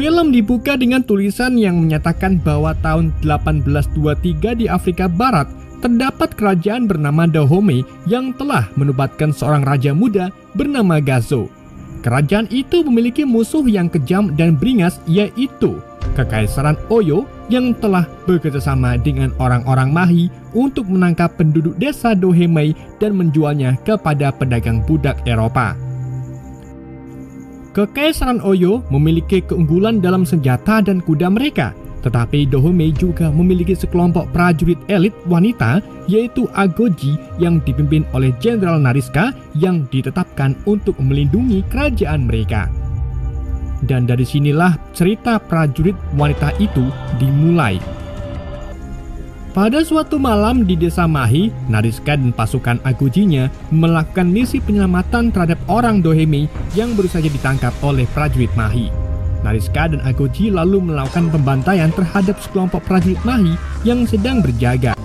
Film dibuka dengan tulisan yang menyatakan bahwa tahun 1823 di Afrika Barat terdapat kerajaan bernama Dahomey yang telah menobatkan seorang raja muda bernama Gazo. Kerajaan itu memiliki musuh yang kejam dan beringas, yaitu Kekaisaran Oyo yang telah bekerjasama dengan orang-orang Mahi untuk menangkap penduduk desa Dahomey dan menjualnya kepada pedagang budak Eropa. Kekaisaran Oyo memiliki keunggulan dalam senjata dan kuda mereka, tetapi Dahomey juga memiliki sekelompok prajurit elit wanita, yaitu Agoji yang dipimpin oleh Jenderal Nariska yang ditetapkan untuk melindungi kerajaan mereka. Dan dari sinilah cerita prajurit wanita itu dimulai. Pada suatu malam di desa Mahi, Nariska dan pasukan Agojinya melakukan misi penyelamatan terhadap orang Dahomey yang baru saja ditangkap oleh prajurit Mahi. Nariska dan Agoji lalu melakukan pembantaian terhadap sekelompok prajurit Mahi yang sedang berjaga.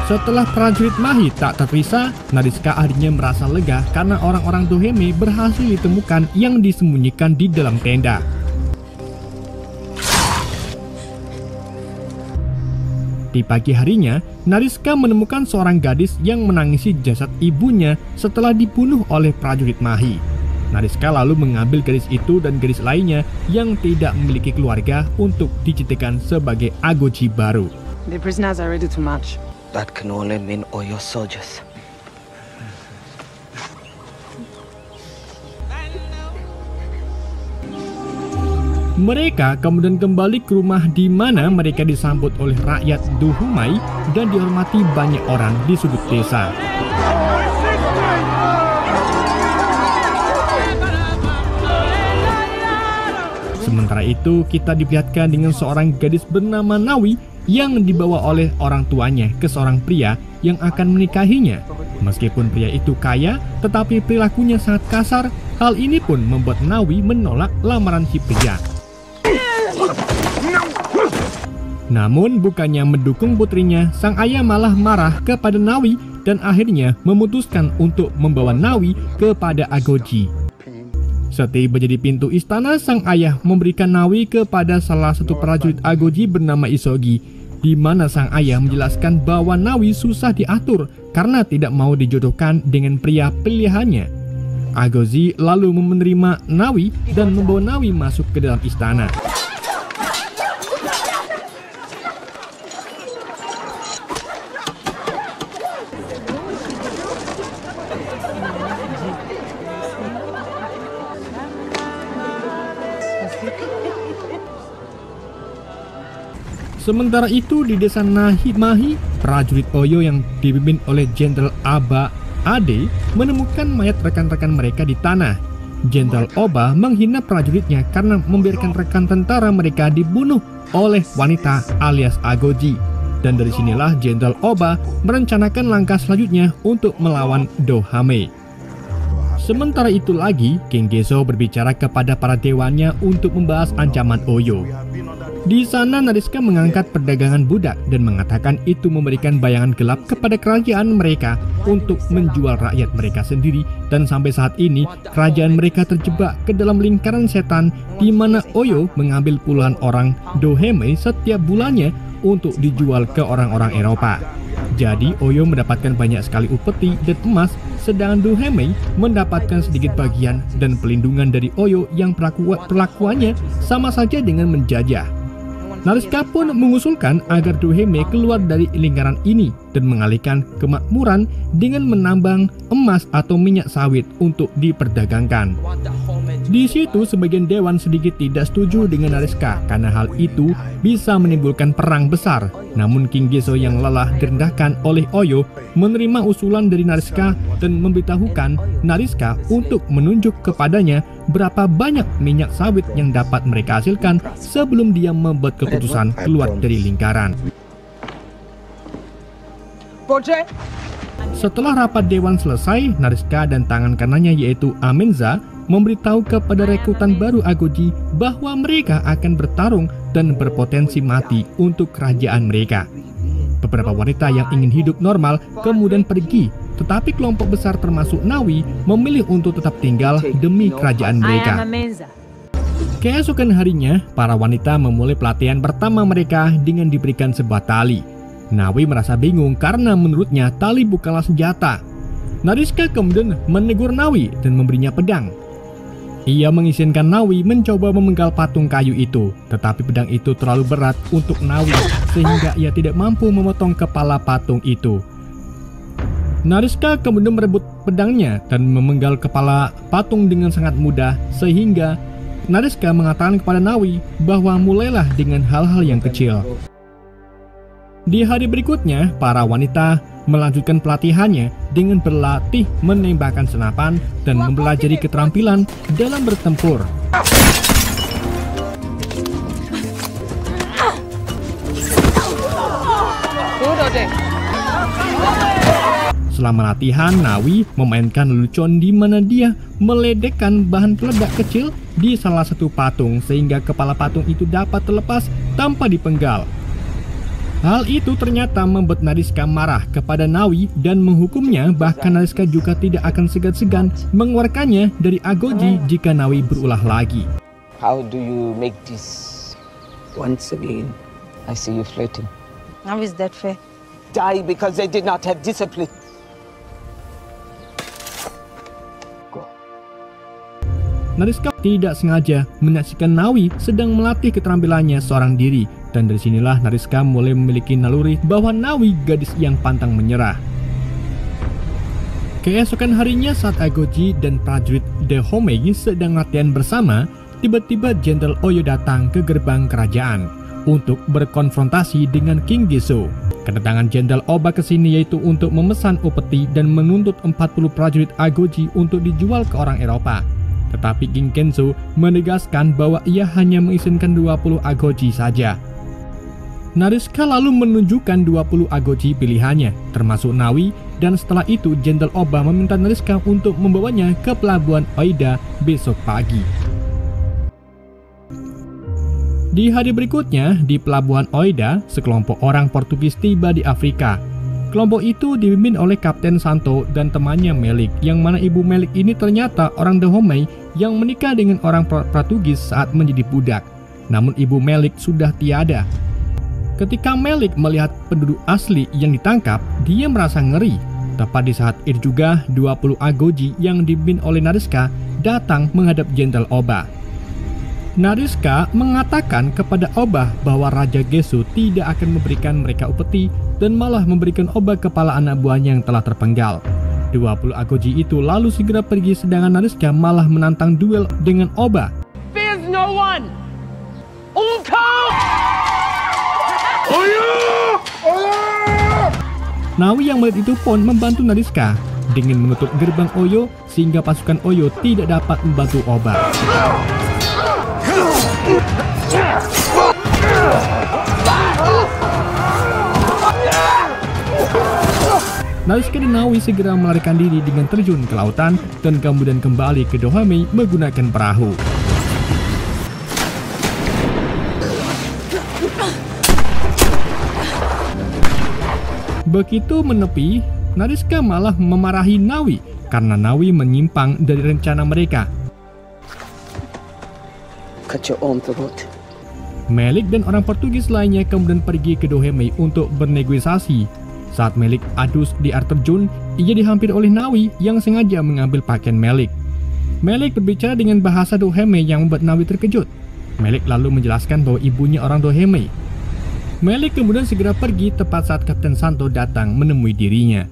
Setelah prajurit Mahi tak terpisah, Nariska akhirnya merasa lega karena orang-orang Dahomey berhasil ditemukan yang disembunyikan di dalam tenda. Di pagi harinya, Nariska menemukan seorang gadis yang menangisi jasad ibunya setelah dibunuh oleh prajurit Mahi. Nariska lalu mengambil gadis itu dan gadis lainnya yang tidak memiliki keluarga untuk dijadikan sebagai Agoji baru. The prisoners are ready to march. That can only mean Oyo soldiers. Mereka kemudian kembali ke rumah di mana mereka disambut oleh rakyat Dahomey dan dihormati banyak orang di sudut desa. Sementara itu, kita diperlihatkan dengan seorang gadis bernama Nawi yang dibawa oleh orang tuanya ke seorang pria yang akan menikahinya. Meskipun pria itu kaya, tetapi perilakunya sangat kasar. Hal ini pun membuat Nawi menolak lamaran si pria. Namun bukannya mendukung putrinya, sang ayah malah marah kepada Nawi dan akhirnya memutuskan untuk membawa Nawi kepada Agoji. Setiba di pintu istana, sang ayah memberikan Nawi kepada salah satu prajurit Agoji bernama Isogi, di mana sang ayah menjelaskan bahwa Nawi susah diatur karena tidak mau dijodohkan dengan pria pilihannya. Agoji lalu menerima Nawi dan membawa Nawi masuk ke dalam istana. Sementara itu di desa Mahi, prajurit Oyo yang dipimpin oleh Jenderal Aba Ade menemukan mayat rekan-rekan mereka di tanah. Jenderal Oba menghina prajuritnya karena membiarkan rekan tentara mereka dibunuh oleh wanita alias Agoji. Dan dari sinilah Jenderal Oba merencanakan langkah selanjutnya untuk melawan Dahomey. Sementara itu lagi, King Gezo berbicara kepada para dewannya untuk membahas ancaman Oyo. Di sana Nariska mengangkat perdagangan budak dan mengatakan itu memberikan bayangan gelap kepada kerajaan mereka untuk menjual rakyat mereka sendiri, dan sampai saat ini kerajaan mereka terjebak ke dalam lingkaran setan di mana Oyo mengambil puluhan orang Dahomey setiap bulannya untuk dijual ke orang-orang Eropa. Jadi Oyo mendapatkan banyak sekali upeti dan emas, sedangkan Dahomey mendapatkan sedikit bagian dan pelindungan dari Oyo yang perlakuannya sama saja dengan menjajah. Nariska pun mengusulkan agar Dahomey keluar dari lingkaran ini dan mengalihkan kemakmuran dengan menambang emas atau minyak sawit untuk diperdagangkan. Di situ sebagian dewan sedikit tidak setuju dengan Nariska karena hal itu bisa menimbulkan perang besar. Namun King Geso yang lelah direndahkan oleh Oyo menerima usulan dari Nariska dan memberitahukan Nariska untuk menunjuk kepadanya berapa banyak minyak sawit yang dapat mereka hasilkan sebelum dia membuat keputusan keluar dari lingkaran. Setelah rapat dewan selesai, Nariska dan tangan kanannya yaitu Amenza memberitahu kepada rekrutan baru Agoji bahwa mereka akan bertarung dan berpotensi mati untuk kerajaan mereka. Beberapa wanita yang ingin hidup normal kemudian pergi, tetapi kelompok besar termasuk Nawi memilih untuk tetap tinggal demi kerajaan mereka. Keesokan harinya, para wanita memulai pelatihan pertama mereka dengan diberikan sebuah tali. Nawi merasa bingung karena menurutnya tali bukanlah senjata. Nariska kemudian menegur Nawi dan memberinya pedang. Ia mengizinkan Nawi mencoba memenggal patung kayu itu, tetapi pedang itu terlalu berat untuk Nawi sehingga ia tidak mampu memotong kepala patung itu. Nariska kemudian merebut pedangnya dan memenggal kepala patung dengan sangat mudah sehingga Nariska mengatakan kepada Nawi bahwa mulailah dengan hal-hal yang kecil. Di hari berikutnya, para wanita melanjutkan pelatihannya dengan berlatih menembakkan senapan dan mempelajari keterampilan dalam bertempur. Selama latihan, Nawi memainkan lelucon di mana dia meledekkan bahan peledak kecil di salah satu patung sehingga kepala patung itu dapat terlepas tanpa dipenggal. Hal itu ternyata membuat Nariska marah kepada Nawi dan menghukumnya, bahkan Nariska juga tidak akan segan-segan mengeluarkannya dari Agoji jika Nawi berulah lagi. How do you make this? Once again, I see you flirting. How is that fair? Die because they did not have discipline. Nariska tidak sengaja menyaksikan Nawi sedang melatih keterampilannya seorang diri, dan dari sinilah Nariska mulai memiliki naluri bahwa Nawi gadis yang pantang menyerah. Keesokan harinya saat Agoji dan prajurit Dahomey sedang latihan bersama, tiba-tiba Jenderal Oyo datang ke gerbang kerajaan untuk berkonfrontasi dengan King Geso. Kedatangan Jenderal Oba ke sini yaitu untuk memesan upeti dan menuntut 40 prajurit Agoji untuk dijual ke orang Eropa. Tetapi King Kenzo menegaskan bahwa ia hanya mengizinkan 20 Agoji saja. Nariska lalu menunjukkan 20 Agoji pilihannya, termasuk Nawi, dan setelah itu Jenderal Oba meminta Nariska untuk membawanya ke pelabuhan Oida besok pagi. Di hari berikutnya, di pelabuhan Oida, sekelompok orang Portugis tiba di Afrika. Kelompok itu dipimpin oleh Kapten Santo dan temannya Melik, yang mana ibu Melik ini ternyata orang Dahomey yang menikah dengan orang Portugis saat menjadi budak. Namun ibu Melik sudah tiada. Ketika Melik melihat penduduk asli yang ditangkap, dia merasa ngeri. Tepat di saat itu juga 20 Agoji yang dipimpin oleh Nariska datang menghadap Jenderal Oba. Nariska mengatakan kepada Oba bahwa Raja Geso tidak akan memberikan mereka upeti dan malah memberikan Oba kepala anak buahnya yang telah terpenggal. 20 Agoji itu lalu segera pergi, sedangkan Nariska malah menantang duel dengan Oba. Fears no one! Nawi yang melihat itu pun membantu Nariska dengan menutup gerbang Oyo sehingga pasukan Oyo tidak dapat membantu Oba. Nariska dan Nawi segera melarikan diri dengan terjun ke lautan dan kemudian kembali ke Dahomey menggunakan perahu. Begitu menepi, Nariska malah memarahi Nawi karena Nawi menyimpang dari rencana mereka. Cut your own throat. Melik dan orang Portugis lainnya kemudian pergi ke Dahomey untuk bernegosiasi. Saat Melik adus di air terjun, ia dihampiri oleh Nawi yang sengaja mengambil pakaian Melik. Melik berbicara dengan bahasa Dahomey yang membuat Nawi terkejut. Melik lalu menjelaskan bahwa ibunya orang Dahomey. Melik kemudian segera pergi tepat saat Kapten Santo datang menemui dirinya.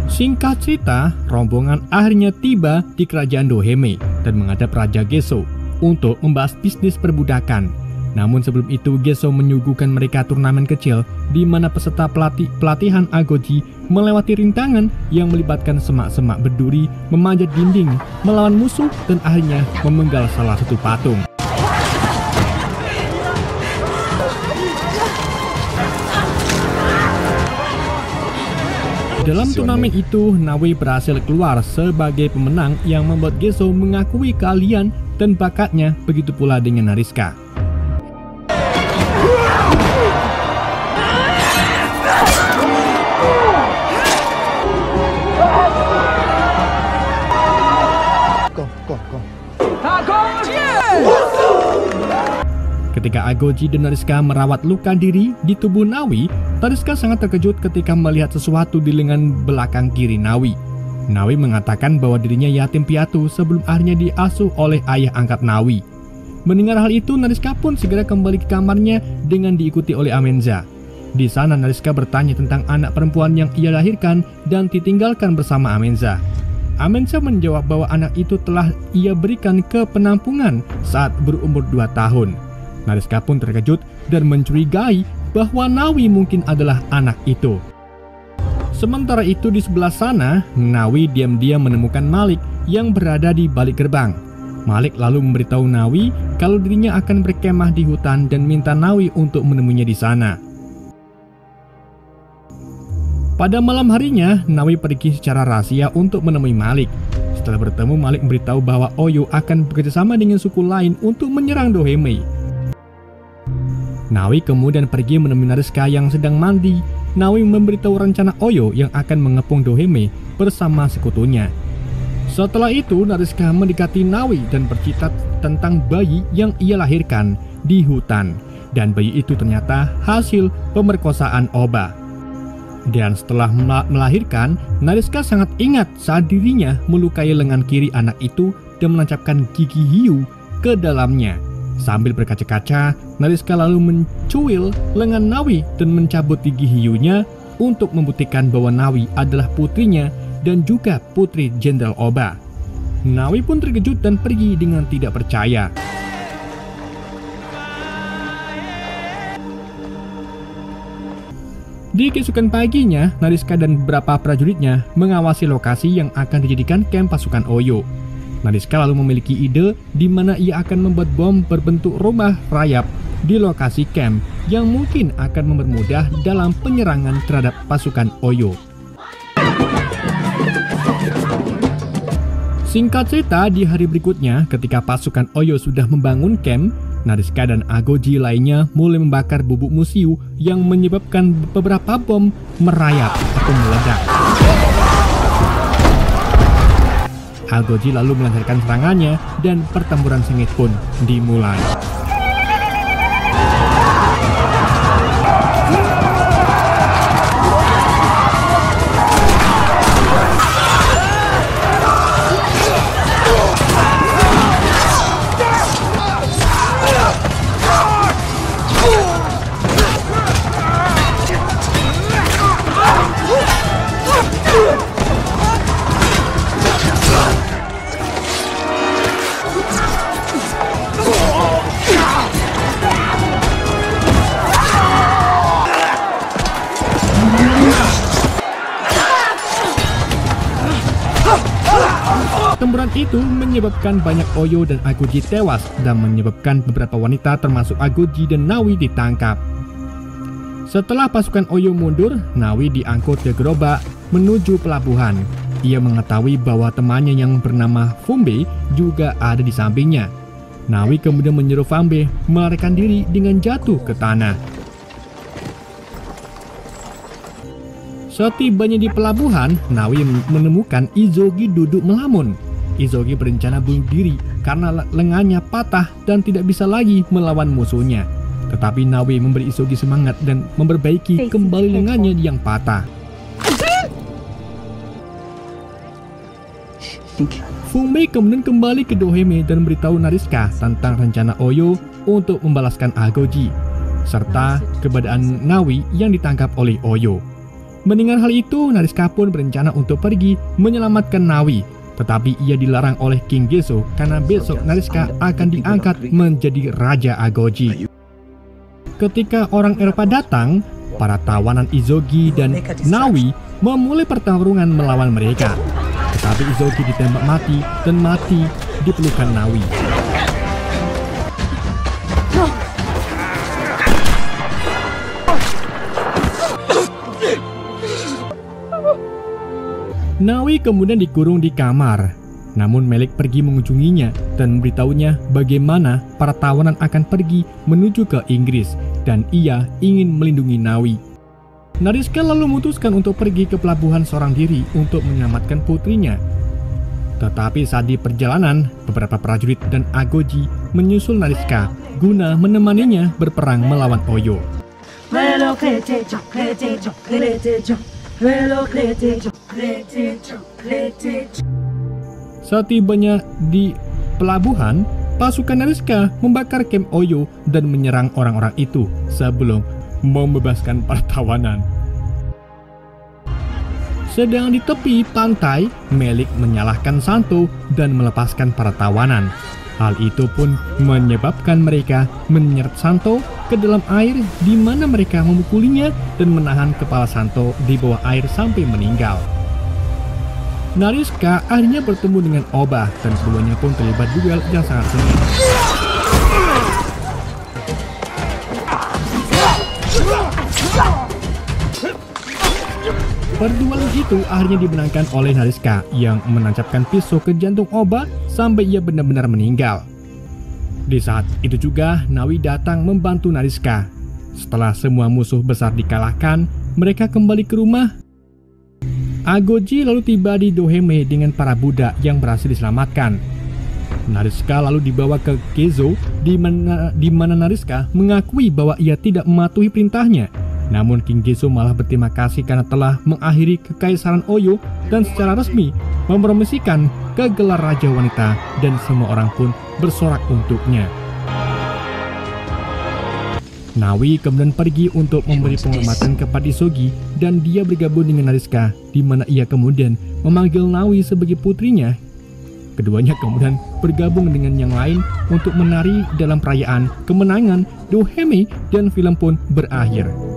Singkat cerita, rombongan akhirnya tiba di kerajaan Dahomey. dan menghadap Raja Gesso untuk membahas bisnis perbudakan. Namun sebelum itu Gesso menyuguhkan mereka turnamen kecil di mana peserta pelatihan Agoji melewati rintangan yang melibatkan semak-semak berduri, memanjat dinding, melawan musuh, dan akhirnya memenggal salah satu patung. Dalam turnamen itu, Nawi berhasil keluar sebagai pemenang yang membuat Gesso mengakui keahlian dan bakatnya, begitu pula dengan Nariska. Ketika Agoji dan Nariska merawat luka diri di tubuh Nawi, Nariska sangat terkejut ketika melihat sesuatu di lengan belakang kiri Nawi. Nawi mengatakan bahwa dirinya yatim piatu sebelum akhirnya diasuh oleh ayah angkat Nawi. Mendengar hal itu, Nariska pun segera kembali ke kamarnya dengan diikuti oleh Amenza. Di sana Nariska bertanya tentang anak perempuan yang ia lahirkan dan ditinggalkan bersama Amenza. Amenza menjawab bahwa anak itu telah ia berikan ke penampungan saat berumur 2 tahun. Nariska pun terkejut dan mencurigai bahwa Nawi mungkin adalah anak itu. Sementara itu di sebelah sana, Nawi diam-diam menemukan Malik yang berada di balik gerbang. Malik lalu memberitahu Nawi kalau dirinya akan berkemah di hutan dan minta Nawi untuk menemuinya di sana. Pada malam harinya, Nawi pergi secara rahasia untuk menemui Malik. Setelah bertemu, Malik memberitahu bahwa Oyo akan bekerjasama dengan suku lain untuk menyerang Dohmei. Nawi kemudian pergi menemui Nariska yang sedang mandi. Nawi memberitahu rencana Oyo yang akan mengepung Dohmei bersama sekutunya. Setelah itu, Nariska mendekati Nawi dan bercerita tentang bayi yang ia lahirkan di hutan. Dan bayi itu ternyata hasil pemerkosaan Oba. Dan setelah melahirkan, Nariska sangat ingat saat dirinya melukai lengan kiri anak itu dan menancapkan gigi hiu ke dalamnya. Sambil berkaca-kaca, Nariska lalu mencuil lengan Nawi dan mencabut gigi hiunya untuk membuktikan bahwa Nawi adalah putrinya dan juga putri Jenderal Oba. Nawi pun terkejut dan pergi dengan tidak percaya. Di keesokan paginya, Nariska dan beberapa prajuritnya mengawasi lokasi yang akan dijadikan kamp pasukan Oyo. Nariska lalu memiliki ide di mana ia akan membuat bom berbentuk rumah rayap di lokasi camp yang mungkin akan mempermudah dalam penyerangan terhadap pasukan Oyo. Singkat cerita, di hari berikutnya ketika pasukan Oyo sudah membangun camp, Nariska dan Agoji lainnya mulai membakar bubuk musiu yang menyebabkan beberapa bom merayap atau meledak. Agoji lalu melancarkan serangannya dan pertempuran sengit pun dimulai. Pertempuran itu menyebabkan banyak Oyo dan Agoji tewas dan menyebabkan beberapa wanita termasuk Agoji dan Nawi ditangkap. Setelah pasukan Oyo mundur, Nawi diangkut ke gerobak menuju pelabuhan. Ia mengetahui bahwa temannya yang bernama Fumbe juga ada di sampingnya. Nawi kemudian menyuruh Fumbe melarikan diri dengan jatuh ke tanah. Setibanya di pelabuhan, Nawi menemukan Izogi duduk melamun. Izogi berencana bunuh diri karena lengannya patah dan tidak bisa lagi melawan musuhnya. Tetapi Nawi memberi Izogi semangat dan memperbaiki kembali lengannya yang patah. Fumbe kemudian kembali ke Dohmei dan memberitahu Nariska tentang rencana Oyo untuk membalaskan Agoji, serta keberadaan Nawi yang ditangkap oleh Oyo. Mendengar hal itu, Nariska pun berencana untuk pergi menyelamatkan Nawi. Tetapi ia dilarang oleh King Gezo karena besok Nariska akan diangkat menjadi Raja Agoji. Ketika orang Eropa datang, para tawanan Izogi dan Nawi memulai pertarungan melawan mereka. Tetapi Izogi ditembak mati dan mati di pelukan Nawi. Nawi kemudian dikurung di kamar. Namun Melik pergi mengunjunginya dan memberitahunya bagaimana para tawanan akan pergi menuju ke Inggris dan ia ingin melindungi Nawi. Nariska lalu memutuskan untuk pergi ke pelabuhan seorang diri untuk menyelamatkan putrinya. Tetapi saat di perjalanan, beberapa prajurit dan Agoji menyusul Nariska guna menemaninya berperang melawan Oyo. Saat tibanya di pelabuhan, pasukan Nariska membakar kamp Oyo dan menyerang orang-orang itu sebelum membebaskan para tawanan. Sedang di tepi pantai, Melik menyalahkan Santo dan melepaskan para tawanan. Hal itu pun menyebabkan mereka menyeret Santo ke dalam air di mana mereka memukulinya dan menahan kepala Santo di bawah air sampai meninggal. Nariska akhirnya bertemu dengan Oba dan keduanya pun terlibat duel yang sangat sengit. Perdualan itu akhirnya dimenangkan oleh Nariska yang menancapkan pisau ke jantung Oba sampai ia benar-benar meninggal. Di saat itu juga Nawi datang membantu Nariska. Setelah semua musuh besar dikalahkan, mereka kembali ke rumah. Agoji lalu tiba di Doheme dengan para budak yang berhasil diselamatkan. Nariska lalu dibawa ke Gezo di mana Nariska mengakui bahwa ia tidak mematuhi perintahnya. Namun King Gezo malah berterima kasih karena telah mengakhiri kekaisaran Oyo dan secara resmi mempromosikan ke gelar Raja Wanita dan semua orang pun bersorak untuknya. Nawi kemudian pergi untuk memberi penghormatan kepada Isogi dan dia bergabung dengan Nariska di mana ia kemudian memanggil Nawi sebagai putrinya. Keduanya kemudian bergabung dengan yang lain untuk menari dalam perayaan kemenangan Doheme dan film pun berakhir.